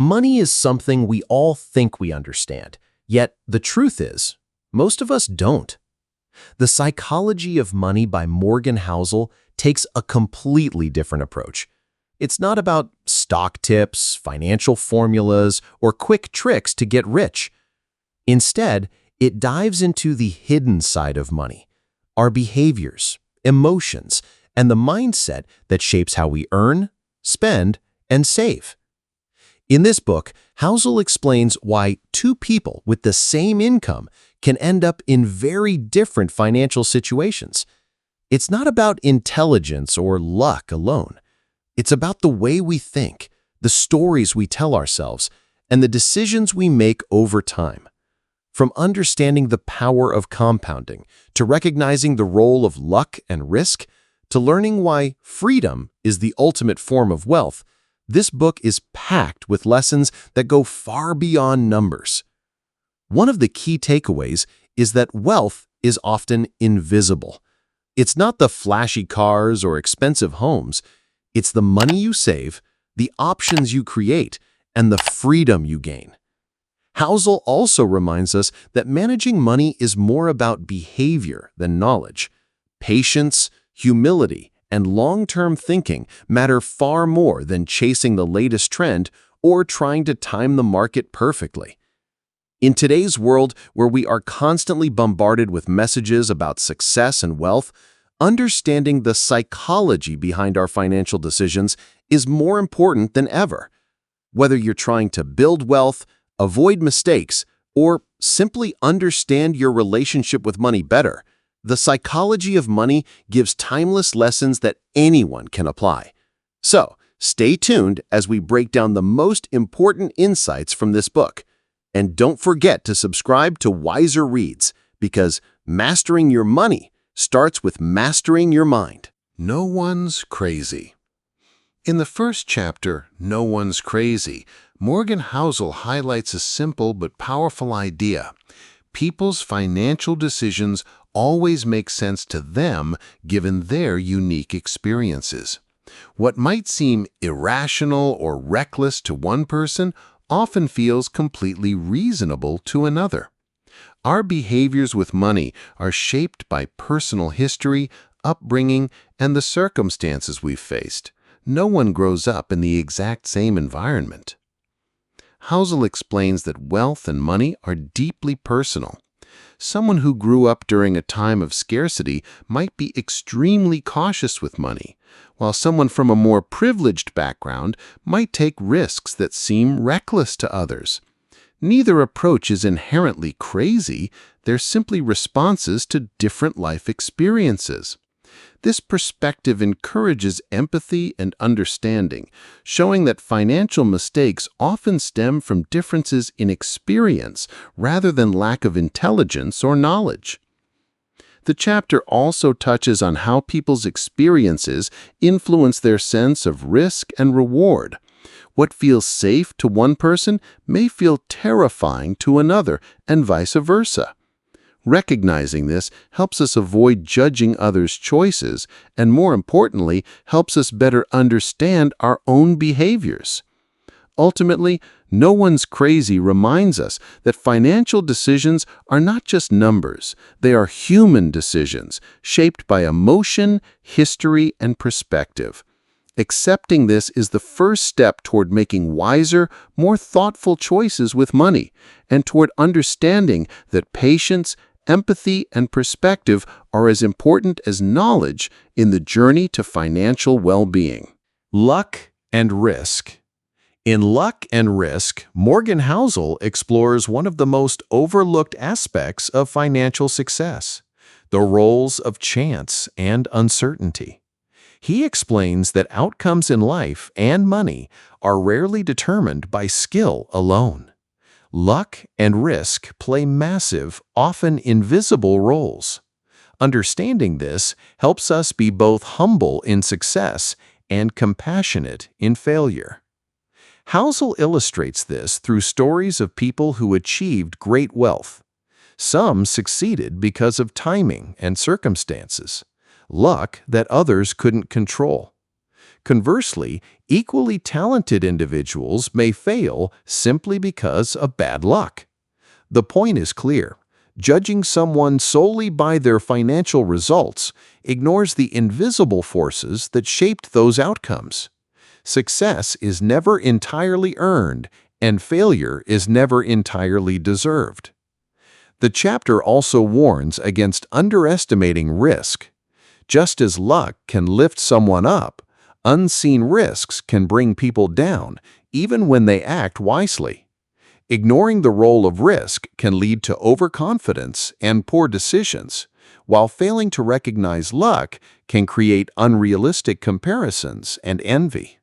Money is something we all think we understand, yet the truth is, most of us don't. The Psychology of Money by Morgan Housel takes a completely different approach. It's not about stock tips, financial formulas, or quick tricks to get rich. Instead, it dives into the hidden side of money, our behaviors, emotions, and the mindset that shapes how we earn, spend, and save. In this book, Housel explains why two people with the same income can end up in very different financial situations. It's not about intelligence or luck alone. It's about the way we think, the stories we tell ourselves, and the decisions we make over time. From understanding the power of compounding, to recognizing the role of luck and risk, to learning why freedom is the ultimate form of wealth, this book is packed with lessons that go far beyond numbers. One of the key takeaways is that wealth is often invisible. It's not the flashy cars or expensive homes. It's the money you save, the options you create, and the freedom you gain. Housel also reminds us that managing money is more about behavior than knowledge. Patience, humility, and long-term thinking matter far more than chasing the latest trend or trying to time the market perfectly. In today's world where we are constantly bombarded with messages about success and wealth, understanding the psychology behind our financial decisions is more important than ever. Whether you're trying to build wealth, avoid mistakes, or simply understand your relationship with money better, the Psychology of Money gives timeless lessons that anyone can apply. So, stay tuned as we break down the most important insights from this book. And don't forget to subscribe to Wiser Reads, because mastering your money starts with mastering your mind. No one's crazy. In the first chapter, No One's Crazy, Morgan Housel highlights a simple but powerful idea. People's financial decisions always make sense to them given their unique experiences. What might seem irrational or reckless to one person often feels completely reasonable to another. Our behaviors with money are shaped by personal history, upbringing, and the circumstances we've faced. No one grows up in the exact same environment. Housel explains that wealth and money are deeply personal. Someone who grew up during a time of scarcity might be extremely cautious with money, while someone from a more privileged background might take risks that seem reckless to others. Neither approach is inherently crazy, they're simply responses to different life experiences. This perspective encourages empathy and understanding, showing that financial mistakes often stem from differences in experience rather than lack of intelligence or knowledge. The chapter also touches on how people's experiences influence their sense of risk and reward. What feels safe to one person may feel terrifying to another, and vice versa. Recognizing this helps us avoid judging others' choices and, more importantly, helps us better understand our own behaviors. Ultimately, No One's Crazy reminds us that financial decisions are not just numbers, they are human decisions shaped by emotion, history, and perspective. Accepting this is the first step toward making wiser, more thoughtful choices with money, and toward understanding that patience, empathy, and perspective are as important as knowledge in the journey to financial well-being. Luck and risk. In Luck and Risk, Morgan Housel explores one of the most overlooked aspects of financial success, the roles of chance and uncertainty. He explains that outcomes in life and money are rarely determined by skill alone. Luck and risk play massive, often invisible roles. Understanding this helps us be both humble in success and compassionate in failure. Housel illustrates this through stories of people who achieved great wealth. Some succeeded because of timing and circumstances, luck that others couldn't control. Conversely, equally talented individuals may fail simply because of bad luck. The point is clear. Judging someone solely by their financial results ignores the invisible forces that shaped those outcomes. Success is never entirely earned, and failure is never entirely deserved. The chapter also warns against underestimating risk. Just as luck can lift someone up, unseen risks can bring people down, even when they act wisely. Ignoring the role of risk can lead to overconfidence and poor decisions, while failing to recognize luck can create unrealistic comparisons and envy.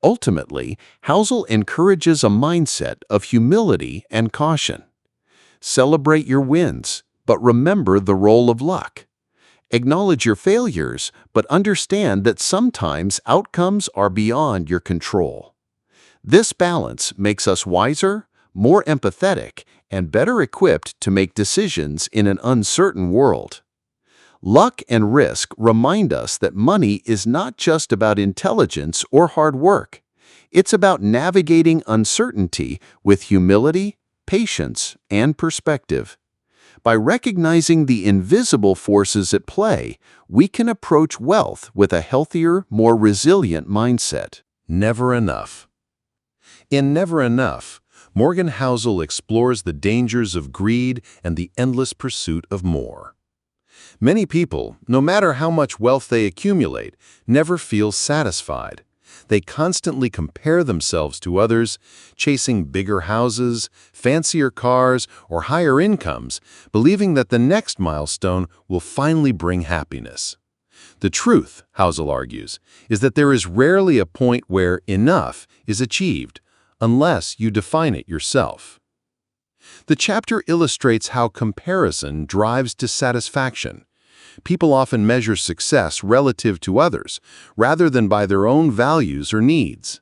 Ultimately, Housel encourages a mindset of humility and caution. Celebrate your wins, but remember the role of luck. Acknowledge your failures, but understand that sometimes outcomes are beyond your control. This balance makes us wiser, more empathetic, and better equipped to make decisions in an uncertain world. Luck and risk remind us that money is not just about intelligence or hard work. It's about navigating uncertainty with humility, patience, and perspective. By recognizing the invisible forces at play, we can approach wealth with a healthier, more resilient mindset. Never enough. In Never Enough, Morgan Housel explores the dangers of greed and the endless pursuit of more. Many people, no matter how much wealth they accumulate, never feel satisfied. They constantly compare themselves to others, chasing bigger houses, fancier cars, or higher incomes, believing that the next milestone will finally bring happiness. The truth, Housel argues, is that there is rarely a point where enough is achieved, unless you define it yourself. The chapter illustrates how comparison drives dissatisfaction. People often measure success relative to others, rather than by their own values or needs.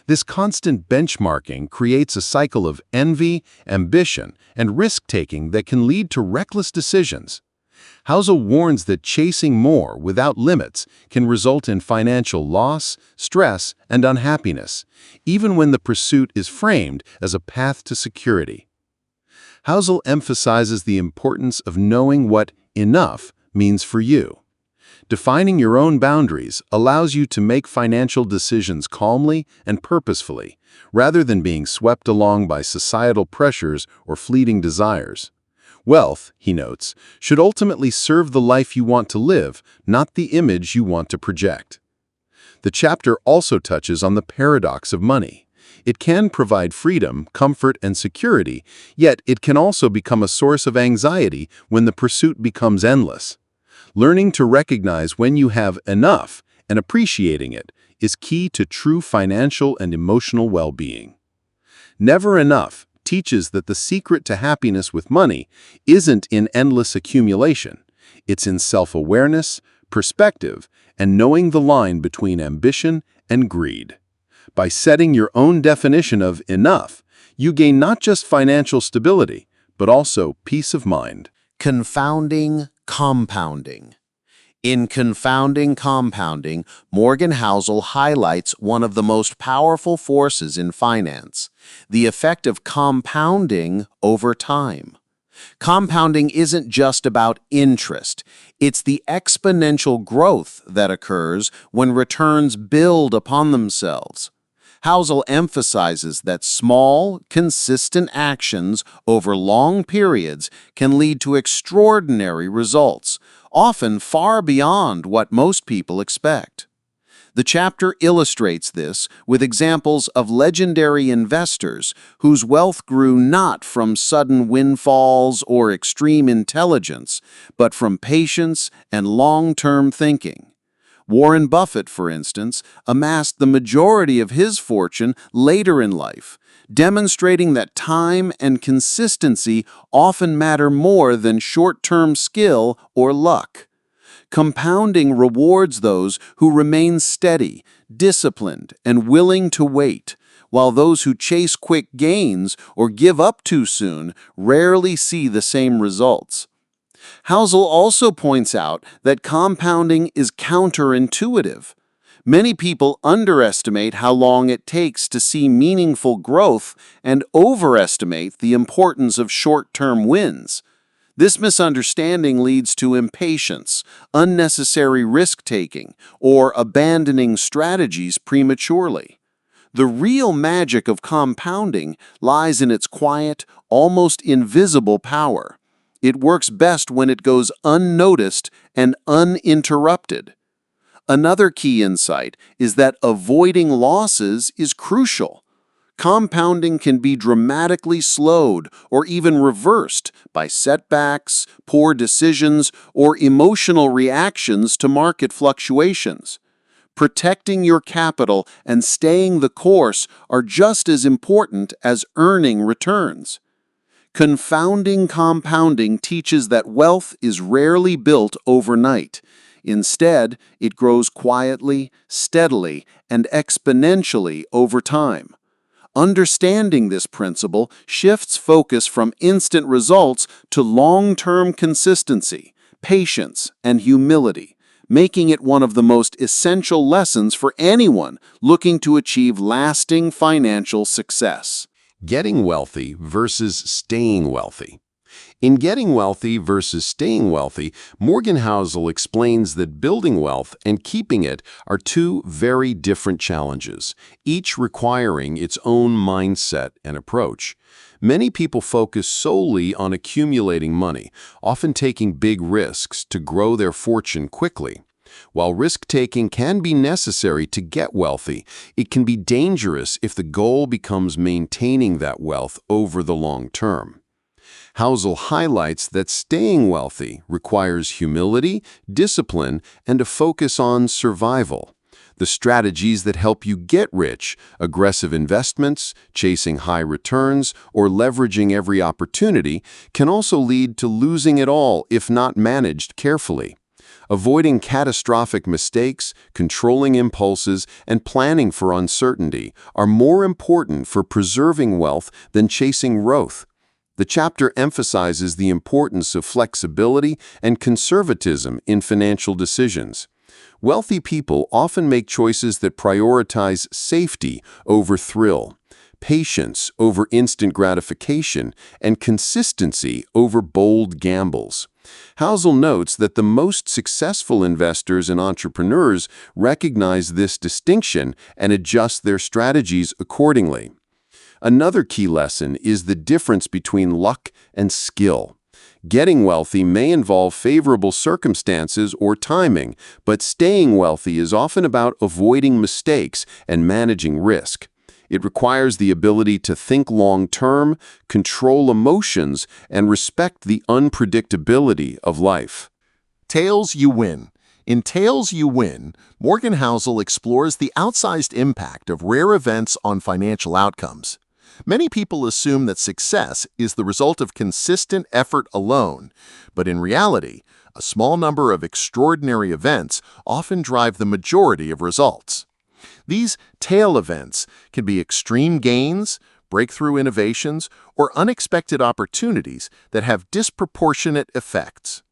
This constant benchmarking creates a cycle of envy, ambition, and risk-taking that can lead to reckless decisions. Housel warns that chasing more without limits can result in financial loss, stress, and unhappiness, even when the pursuit is framed as a path to security. Housel emphasizes the importance of knowing what enough means for you. Defining your own boundaries allows you to make financial decisions calmly and purposefully, rather than being swept along by societal pressures or fleeting desires. Wealth, he notes, should ultimately serve the life you want to live, not the image you want to project. The chapter also touches on the paradox of money. It can provide freedom, comfort, and security, yet it can also become a source of anxiety when the pursuit becomes endless. Learning to recognize when you have enough and appreciating it is key to true financial and emotional well-being. Never Enough teaches that the secret to happiness with money isn't in endless accumulation. It's in self-awareness, perspective, and knowing the line between ambition and greed. By setting your own definition of enough, you gain not just financial stability, but also peace of mind. Confounding compounding. In Confounding Compounding, Morgan Housel highlights one of the most powerful forces in finance, the effect of compounding over time. Compounding isn't just about interest. It's the exponential growth that occurs when returns build upon themselves. Housel emphasizes that small, consistent actions over long periods can lead to extraordinary results, often far beyond what most people expect. The chapter illustrates this with examples of legendary investors whose wealth grew not from sudden windfalls or extreme intelligence, but from patience and long-term thinking. Warren Buffett, for instance, amassed the majority of his fortune later in life, demonstrating that time and consistency often matter more than short-term skill or luck. Compounding rewards those who remain steady, disciplined, and willing to wait, while those who chase quick gains or give up too soon rarely see the same results. Housel also points out that compounding is counterintuitive. Many people underestimate how long it takes to see meaningful growth and overestimate the importance of short-term wins. This misunderstanding leads to impatience, unnecessary risk-taking, or abandoning strategies prematurely. The real magic of compounding lies in its quiet, almost invisible power. It works best when it goes unnoticed and uninterrupted. Another key insight is that avoiding losses is crucial. Compounding can be dramatically slowed or even reversed by setbacks, poor decisions, or emotional reactions to market fluctuations. Protecting your capital and staying the course are just as important as earning returns. Confounding compounding teaches that wealth is rarely built overnight. Instead, it grows quietly, steadily, and exponentially over time. Understanding this principle shifts focus from instant results to long-term consistency, patience, and humility, making it one of the most essential lessons for anyone looking to achieve lasting financial success. Getting wealthy versus staying wealthy. In Getting Wealthy versus Staying Wealthy, Morgan Housel explains that building wealth and keeping it are two very different challenges, each requiring its own mindset and approach. Many people focus solely on accumulating money, often taking big risks to grow their fortune quickly. While risk-taking can be necessary to get wealthy, it can be dangerous if the goal becomes maintaining that wealth over the long term. Housel highlights that staying wealthy requires humility, discipline, and a focus on survival. The strategies that help you get rich, aggressive investments, chasing high returns, or leveraging every opportunity, can also lead to losing it all if not managed carefully. Avoiding catastrophic mistakes, controlling impulses, and planning for uncertainty are more important for preserving wealth than chasing growth. The chapter emphasizes the importance of flexibility and conservatism in financial decisions. Wealthy people often make choices that prioritize safety over thrill, patience over instant gratification, and consistency over bold gambles. Housel notes that the most successful investors and entrepreneurs recognize this distinction and adjust their strategies accordingly. Another key lesson is the difference between luck and skill. Getting wealthy may involve favorable circumstances or timing, but staying wealthy is often about avoiding mistakes and managing risk. It requires the ability to think long-term, control emotions, and respect the unpredictability of life. Tails You Win. In Tails You Win, Morgan Housel explores the outsized impact of rare events on financial outcomes. Many people assume that success is the result of consistent effort alone, but in reality, a small number of extraordinary events often drive the majority of results. These tail events can be extreme gains, breakthrough innovations, or unexpected opportunities that have disproportionate effects.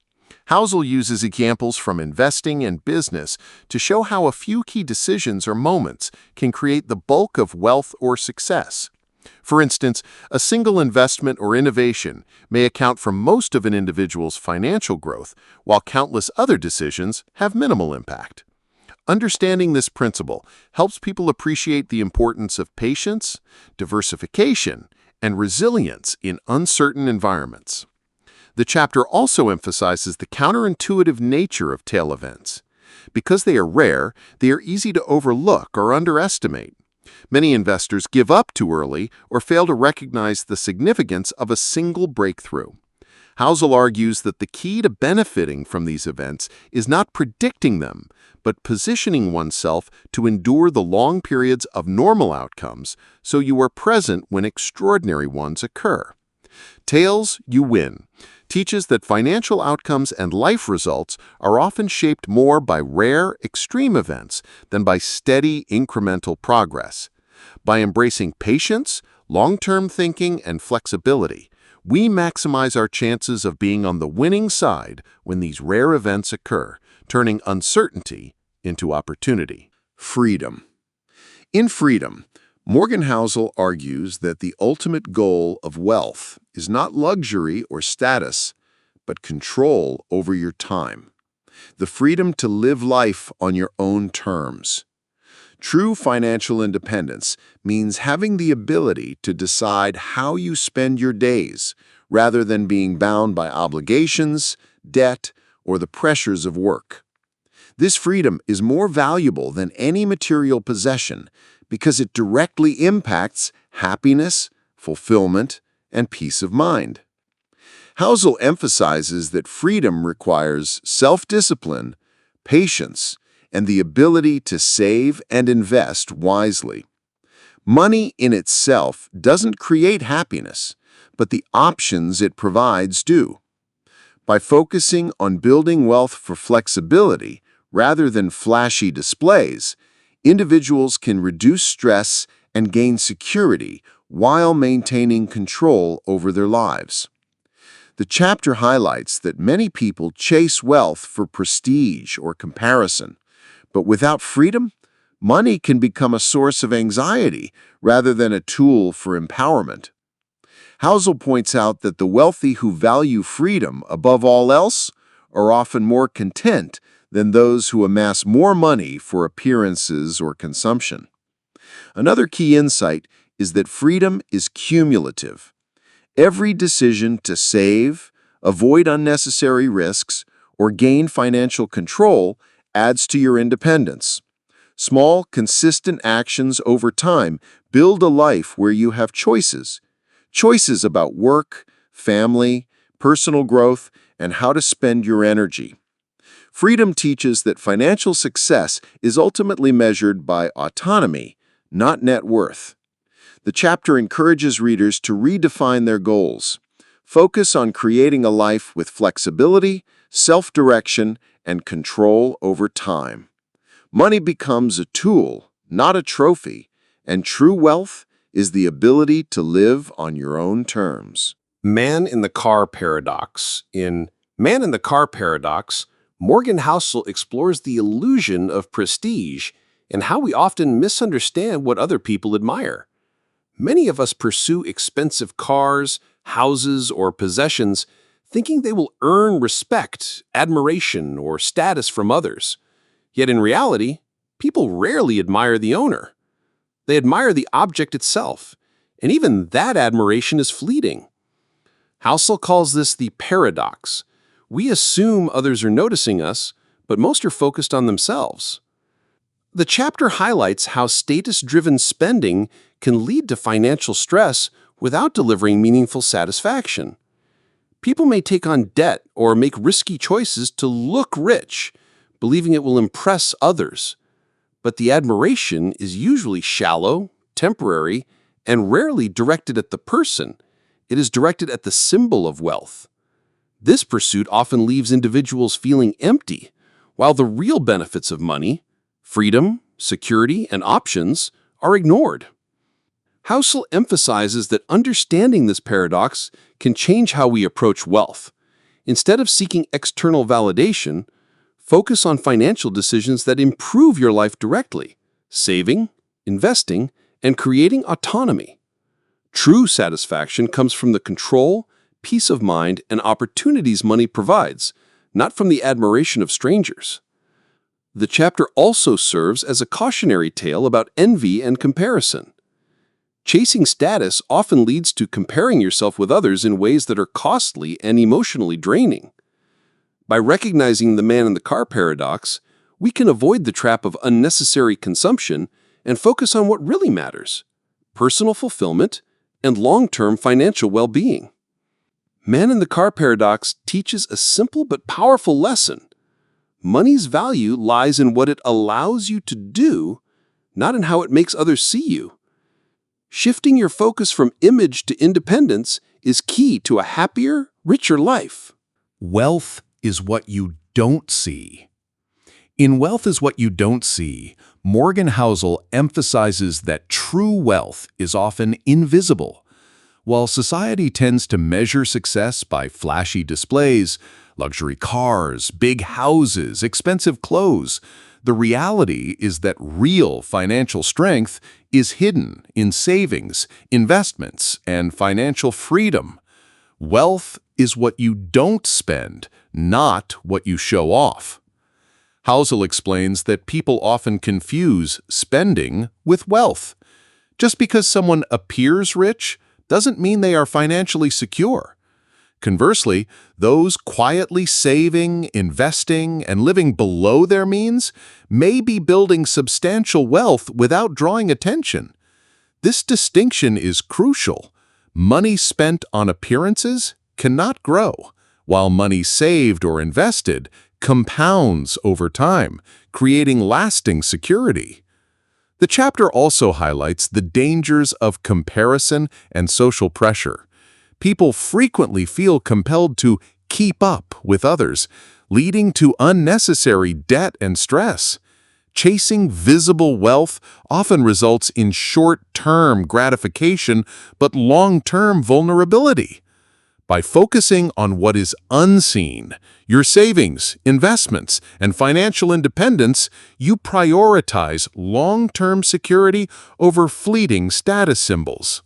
Housel uses examples from investing and business to show how a few key decisions or moments can create the bulk of wealth or success. For instance, a single investment or innovation may account for most of an individual's financial growth, while countless other decisions have minimal impact. Understanding this principle helps people appreciate the importance of patience, diversification, and resilience in uncertain environments. The chapter also emphasizes the counterintuitive nature of tail events. Because they are rare, they are easy to overlook or underestimate. Many investors give up too early or fail to recognize the significance of a single breakthrough. Housel argues that the key to benefiting from these events is not predicting them, but positioning oneself to endure the long periods of normal outcomes so you are present when extraordinary ones occur. Tails You Win teaches that financial outcomes and life results are often shaped more by rare, extreme events than by steady, incremental progress. By embracing patience, long-term thinking, and flexibility, we maximize our chances of being on the winning side when these rare events occur, turning uncertainty into opportunity. Freedom. In Freedom, Morgan Housel argues that the ultimate goal of wealth is not luxury or status, but control over your time. The freedom to live life on your own terms. True financial independence means having the ability to decide how you spend your days, rather than being bound by obligations, debt, or the pressures of work. This freedom is more valuable than any material possession because it directly impacts happiness, fulfillment, and peace of mind. Housel emphasizes that freedom requires self-discipline, patience, and the ability to save and invest wisely. Money in itself doesn't create happiness, but the options it provides do. By focusing on building wealth for flexibility rather than flashy displays, individuals can reduce stress and gain security while maintaining control over their lives. The chapter highlights that many people chase wealth for prestige or comparison, but without freedom, money can become a source of anxiety rather than a tool for empowerment. Housel points out that the wealthy who value freedom above all else are often more content than those who amass more money for appearances or consumption. Another key insight is that freedom is cumulative. Every decision to save, avoid unnecessary risks, or gain financial control adds to your independence. Small, consistent actions over time build a life where you have choices. Choices about work, family, personal growth, and how to spend your energy. Freedom teaches that financial success is ultimately measured by autonomy, not net worth. The chapter encourages readers to redefine their goals. Focus on creating a life with flexibility, self-direction, and control over time. Money becomes a tool, not a trophy, and true wealth is the ability to live on your own terms. Man in the Car Paradox. In Man in the Car Paradox, Morgan Housel explores the illusion of prestige and how we often misunderstand what other people admire. Many of us pursue expensive cars, houses, or possessions thinking they will earn respect, admiration, or status from others. Yet in reality, people rarely admire the owner. They admire the object itself, and even that admiration is fleeting. Housel calls this the paradox. We assume others are noticing us, but most are focused on themselves. The chapter highlights how status-driven spending can lead to financial stress without delivering meaningful satisfaction. People may take on debt or make risky choices to look rich, believing it will impress others. But the admiration is usually shallow, temporary, and rarely directed at the person. It is directed at the symbol of wealth. This pursuit often leaves individuals feeling empty, while the real benefits of money, freedom, security, and options are ignored. Housel emphasizes that understanding this paradox can change how we approach wealth. Instead of seeking external validation, focus on financial decisions that improve your life directly, saving, investing, and creating autonomy. True satisfaction comes from the control, peace of mind, and opportunities money provides, not from the admiration of strangers. The chapter also serves as a cautionary tale about envy and comparison. Chasing status often leads to comparing yourself with others in ways that are costly and emotionally draining. By recognizing the man in the car paradox, we can avoid the trap of unnecessary consumption and focus on what really matters: personal fulfillment and long-term financial well-being. Man in the Car Paradox teaches a simple but powerful lesson. Money's value lies in what it allows you to do, not in how it makes others see you. Shifting your focus from image to independence is key to a happier, richer life. Wealth is what you don't see. In Wealth is What You Don't See, Morgan Housel emphasizes that true wealth is often invisible. While society tends to measure success by flashy displays, luxury cars, big houses, expensive clothes, The reality is that real financial strength is hidden in savings, investments, and financial freedom. Wealth is what you don't spend, not what you show off. Housel explains that people often confuse spending with wealth. Just because someone appears rich doesn't mean they are financially secure. Conversely, those quietly saving, investing, and living below their means may be building substantial wealth without drawing attention. This distinction is crucial. Money spent on appearances cannot grow, while money saved or invested compounds over time, creating lasting security. The chapter also highlights the dangers of comparison and social pressure. People frequently feel compelled to keep up with others, leading to unnecessary debt and stress. Chasing visible wealth often results in short-term gratification but long-term vulnerability. By focusing on what is unseen, your savings, investments, and financial independence, you prioritize long-term security over fleeting status symbols.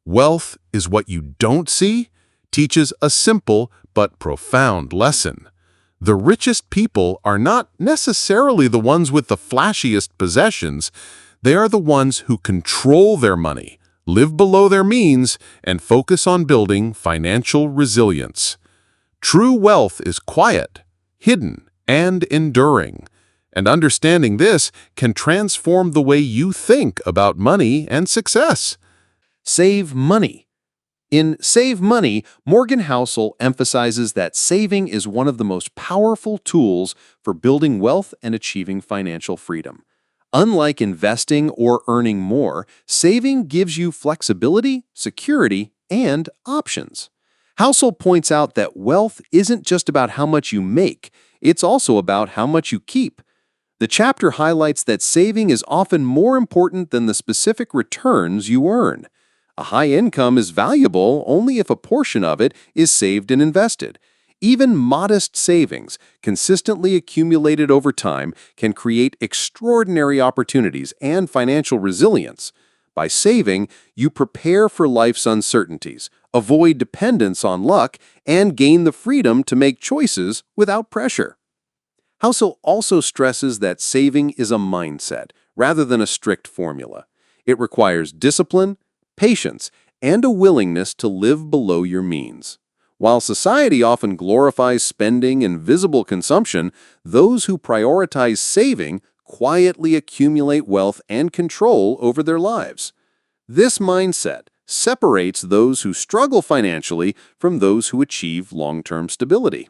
Wealth is what you don't see teaches a simple but profound lesson. The richest people are not necessarily the ones with the flashiest possessions. They are the ones who control their money, live below their means, and focus on building financial resilience. True wealth is quiet, hidden, and enduring. And understanding this can transform the way you think about money and success. Save money. In Save Money, Morgan Housel emphasizes that saving is one of the most powerful tools for building wealth and achieving financial freedom. Unlike investing or earning more, saving gives you flexibility, security, and options. Housel points out that wealth isn't just about how much you make, it's also about how much you keep. The chapter highlights that saving is often more important than the specific returns you earn. A high income is valuable only if a portion of it is saved and invested. Even modest savings, consistently accumulated over time, can create extraordinary opportunities and financial resilience. By saving, you prepare for life's uncertainties, avoid dependence on luck, and gain the freedom to make choices without pressure. Housel also stresses that saving is a mindset rather than a strict formula. It requires discipline, patience, and a willingness to live below your means. While society often glorifies spending and visible consumption, those who prioritize saving quietly accumulate wealth and control over their lives. This mindset separates those who struggle financially from those who achieve long-term stability.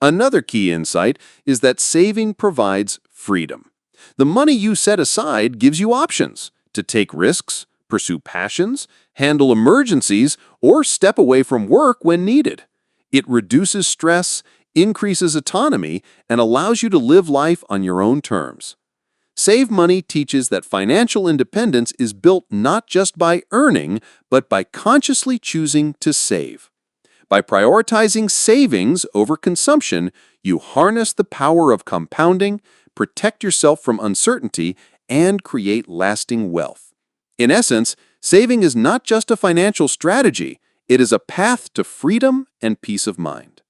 Another key insight is that saving provides freedom. The money you set aside gives you options to take risks, pursue passions, handle emergencies, or step away from work when needed. It reduces stress, increases autonomy, and allows you to live life on your own terms. Save Money teaches that financial independence is built not just by earning, but by consciously choosing to save. By prioritizing savings over consumption, you harness the power of compounding, protect yourself from uncertainty, and create lasting wealth. In essence, saving is not just a financial strategy, it is a path to freedom and peace of mind.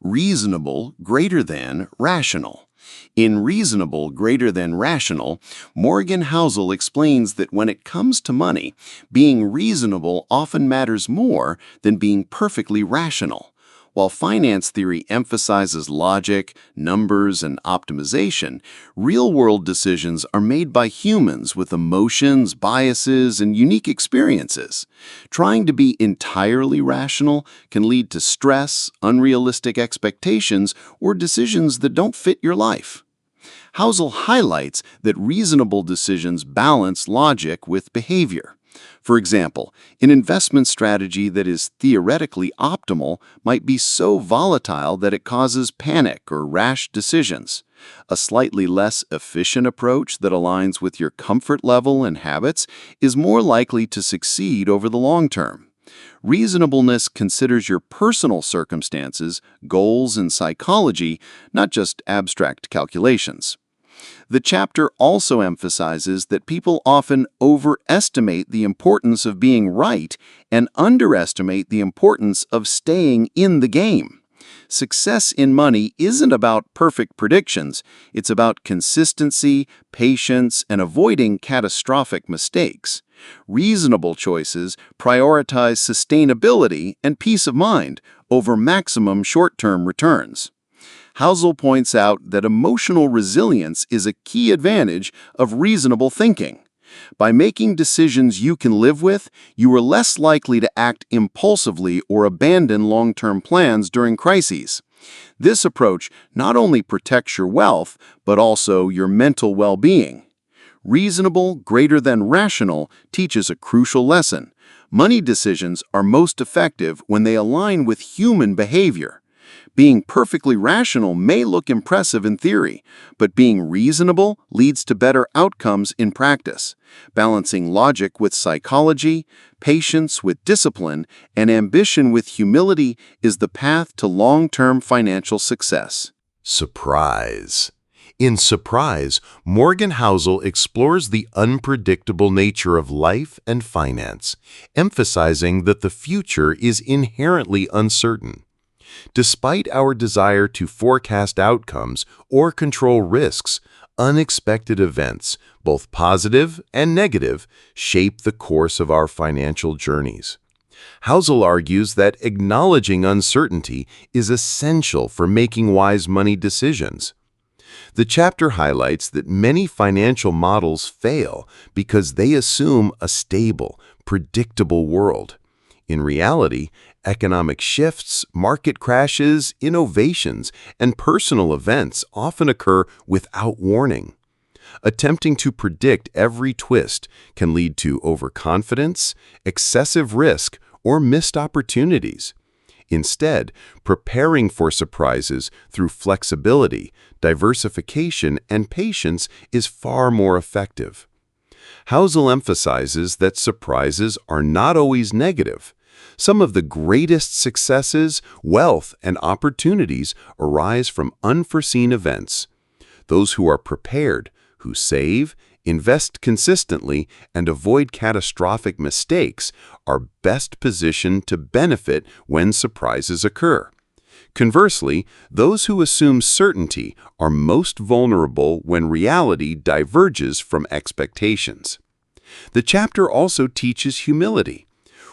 Reasonable greater than rational. In Reasonable greater than rational, Morgan Housel explains that when it comes to money, being reasonable often matters more than being perfectly rational. While finance theory emphasizes logic, numbers, and optimization, real-world decisions are made by humans with emotions, biases, and unique experiences. Trying to be entirely rational can lead to stress, unrealistic expectations, or decisions that don't fit your life. Housel highlights that reasonable decisions balance logic with behavior. For example, an investment strategy that is theoretically optimal might be so volatile that it causes panic or rash decisions. A slightly less efficient approach that aligns with your comfort level and habits is more likely to succeed over the long term. Reasonableness considers your personal circumstances, goals, and psychology, not just abstract calculations. The chapter also emphasizes that people often overestimate the importance of being right and underestimate the importance of staying in the game. Success in money isn't about perfect predictions. It's about consistency, patience, and avoiding catastrophic mistakes. Reasonable choices prioritize sustainability and peace of mind over maximum short-term returns. Housel points out that emotional resilience is a key advantage of reasonable thinking. By making decisions you can live with, you are less likely to act impulsively or abandon long-term plans during crises. This approach not only protects your wealth, but also your mental well-being. Reasonable greater than rational teaches a crucial lesson. Money decisions are most effective when they align with human behavior. Being perfectly rational may look impressive in theory, but being reasonable leads to better outcomes in practice. Balancing logic with psychology, patience with discipline, and ambition with humility is the path to long-term financial success. Surprise. In Surprise, Morgan Housel explores the unpredictable nature of life and finance, emphasizing that the future is inherently uncertain. Despite our desire to forecast outcomes or control risks, unexpected events, both positive and negative, shape the course of our financial journeys. Housel argues that acknowledging uncertainty is essential for making wise money decisions. The chapter highlights that many financial models fail because they assume a stable, predictable world. In reality, economic shifts, market crashes, innovations, and personal events often occur without warning. Attempting to predict every twist can lead to overconfidence, excessive risk, or missed opportunities. Instead, preparing for surprises through flexibility, diversification, and patience is far more effective. Housel emphasizes that surprises are not always negative. Some of the greatest successes, wealth, and opportunities arise from unforeseen events. Those who are prepared, who save, invest consistently, and avoid catastrophic mistakes are best positioned to benefit when surprises occur. Conversely, those who assume certainty are most vulnerable when reality diverges from expectations. The chapter also teaches humility,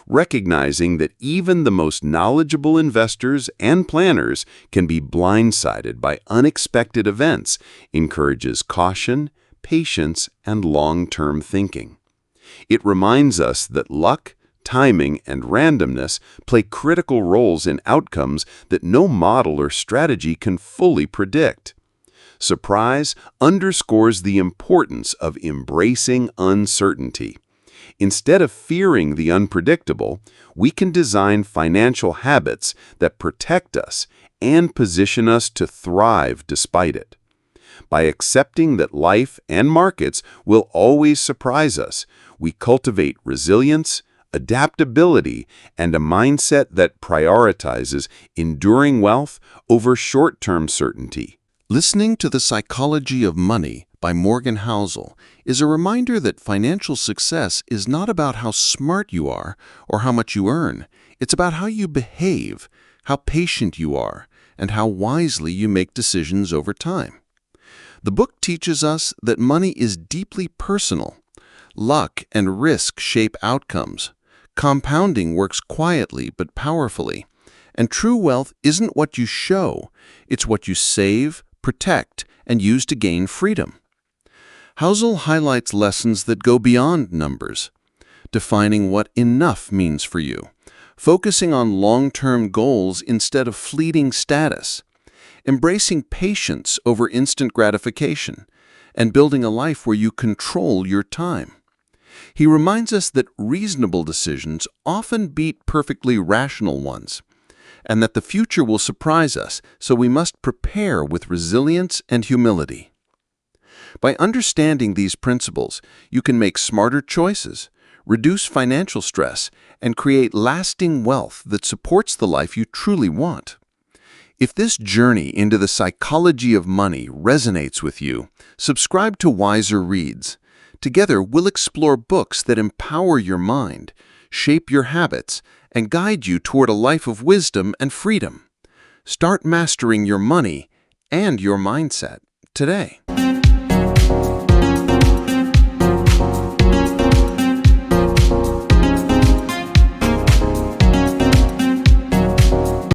recognizing that even the most knowledgeable investors and planners can be blindsided by unexpected events, encourages caution, patience, and long-term thinking. It reminds us that luck, timing, and randomness play critical roles in outcomes that no model or strategy can fully predict. Surprise underscores the importance of embracing uncertainty. Instead of fearing the unpredictable, we can design financial habits that protect us and position us to thrive despite it. By accepting that life and markets will always surprise us, we cultivate resilience, adaptability, and a mindset that prioritizes enduring wealth over short-term certainty. Listening to The Psychology of Money by Morgan Housel is a reminder that financial success is not about how smart you are or how much you earn. It's about how you behave, how patient you are, and how wisely you make decisions over time. The book teaches us that money is deeply personal. Luck and risk shape outcomes. Compounding works quietly but powerfully. And true wealth isn't what you show, it's what you save, protect, and use to gain freedom. Housel highlights lessons that go beyond numbers, defining what enough means for you, focusing on long-term goals instead of fleeting status, embracing patience over instant gratification, and building a life where you control your time. He reminds us that reasonable decisions often beat perfectly rational ones, and that the future will surprise us, so we must prepare with resilience and humility. By understanding these principles, you can make smarter choices, reduce financial stress, and create lasting wealth that supports the life you truly want. If this journey into the psychology of money resonates with you, subscribe to Wiser Reads. Together, we'll explore books that empower your mind, shape your habits, and guide you toward a life of wisdom and freedom. Start mastering your money and your mindset today.